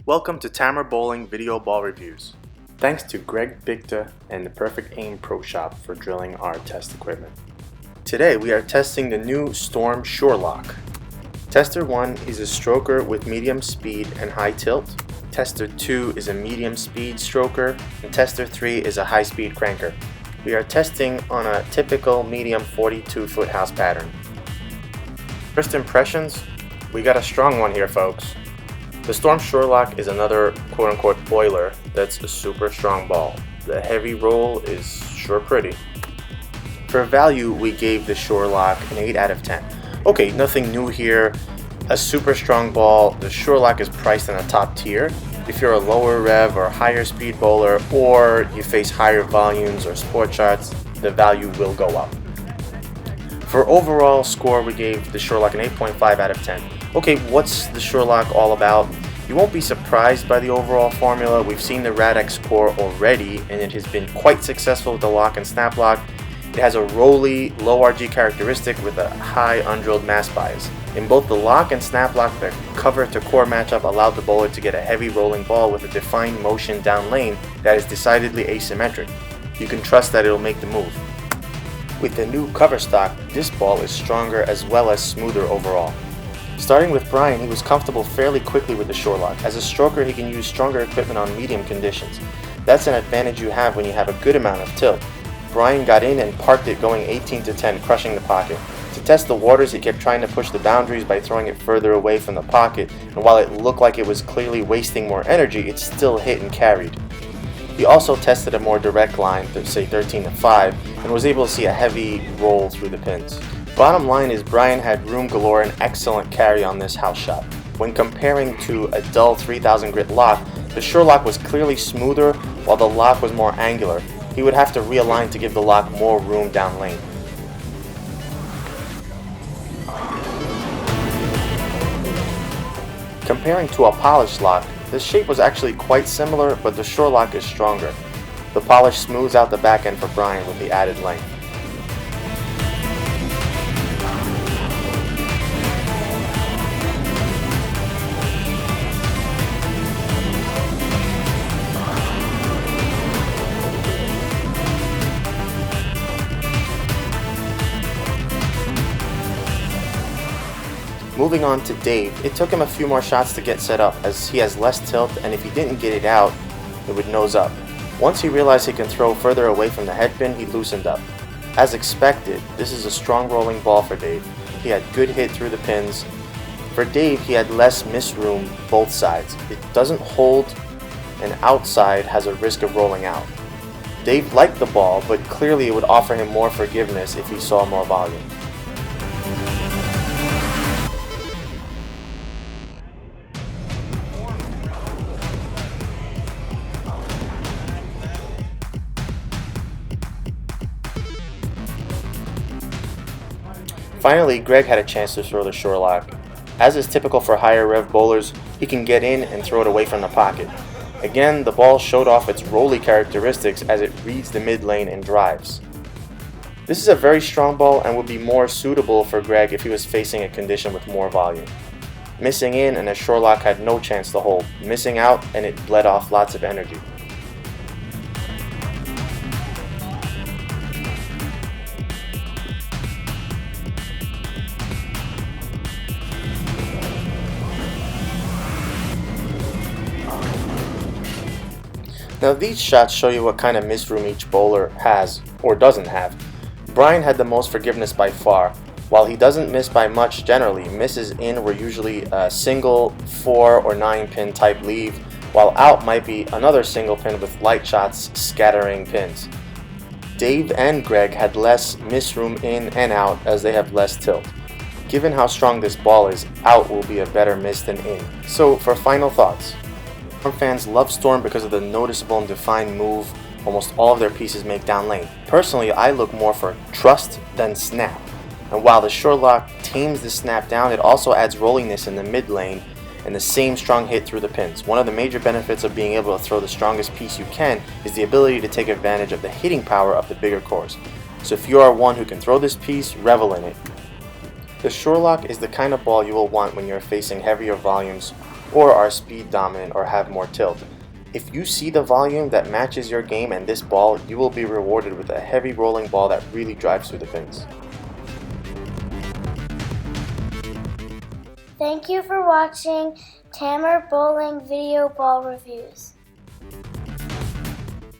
Welcome to Tamara Bowling Video Ball Reviews. Thanks to Greg Bickta and the Perfect Aim Pro Shop for drilling our test equipment. Today we are testing the new Storm Shore Lock. Tester 1 is a stroker with medium speed and high tilt. Tester 2 is a medium speed stroker, and Tester 3 is a high speed cranker. We are testing on a typical medium 42-foot house pattern. First impressions, we got a strong one here, folks. The Storm Shore Lock is another quote-unquote boiler that's a super strong ball. The heavy roll is sure pretty. For value, we gave the Shore Lock an 8 out of 10. Okay, nothing new here. A super strong ball, the Shore Lock is priced in a top tier. If you're a lower rev or higher speed bowler, or you face higher volumes or sport shots, the value will go up. For overall score, we gave the Shore Lock an 8.5 out of 10. Okay, what's the Shore Lock all about? You won't be surprised by the overall formula. We've seen the Rad-X core already, and it has been quite successful with the lock and snap lock. It has a rolly, low RG characteristic with a high undrilled mass bias. In both the lock and snap lock, the cover to core matchup allowed the bowler to get a heavy rolling ball with a defined motion down lane that is decidedly asymmetric. You can trust that it'll make the move. With the new cover stock, this ball is stronger as well as smoother overall. Starting with Bryan, he was comfortable fairly quickly with the Shore Lock. As a stroker, he can use stronger equipment on medium conditions. That's an advantage you have when you have a good amount of tilt. Bryan got in and parked it going 18 to 10, crushing the pocket. To test the waters, he kept trying to push the boundaries by throwing it further away from the pocket, and while it looked like it was clearly wasting more energy, it still hit and carried. He also tested a more direct line, say 13 to 5, and was able to see a heavy roll through the pins. Bottom line is Bryan had room galore and excellent carry on this house shot. When comparing to a dull 3000 grit lock, the Shore Lock was clearly smoother while the lock was more angular. He would have to realign to give the lock more room down lane. Comparing to a polished lock, the shape was actually quite similar, but the Shore Lock is stronger. The polish smooths out the back end for Bryan with the added length. Moving on to Dave, it took him a few more shots to get set up as he has less tilt, and if he didn't get it out, it would nose up. Once he realized he can throw further away from the headpin, he loosened up. As expected, this is a strong rolling ball for Dave. He had good hit through the pins. For Dave, he had less miss room both sides. It doesn't hold, and outside has a risk of rolling out. Dave liked the ball, but clearly it would offer him more forgiveness if he saw more volume. Finally, Greg had a chance to throw the Shore Lock. As is typical for higher rev bowlers, he can get in and throw it away from the pocket. Again, the ball showed off its rolly characteristics as it reads the mid lane and drives. This is a very strong ball and would be more suitable for Greg if he was facing a condition with more volume. Missing in and a Shore Lock had no chance to hold. Missing out and it bled off lots of energy. Now these shots show you what kind of miss room each bowler has, or doesn't have. Bryan had the most forgiveness by far. While he doesn't miss by much generally, misses in were usually a single 4 or 9 pin type leave, while out might be another single pin with light shots scattering pins. Dave and Greg had less miss room in and out as they have less tilt. Given how strong this ball is, out will be a better miss than in. So for final thoughts. Storm fans love Storm because of the noticeable and defined move almost all of their pieces make down lane. Personally, I look more for trust than snap. And while the Shore Lock tames the snap down, it also adds rolliness in the mid lane and the same strong hit through the pins. One of the major benefits of being able to throw the strongest piece you can is the ability to take advantage of the hitting power of the bigger cores. So if you are one who can throw this piece, revel in it. The Shore Lock is the kind of ball you will want when you're facing heavier volumes or are speed dominant or have more tilt. If you see the volume that matches your game and this ball, you will be rewarded with a heavy rolling ball that really drives through the pins. Thank you for watching Tammer Bowling Video Ball Reviews.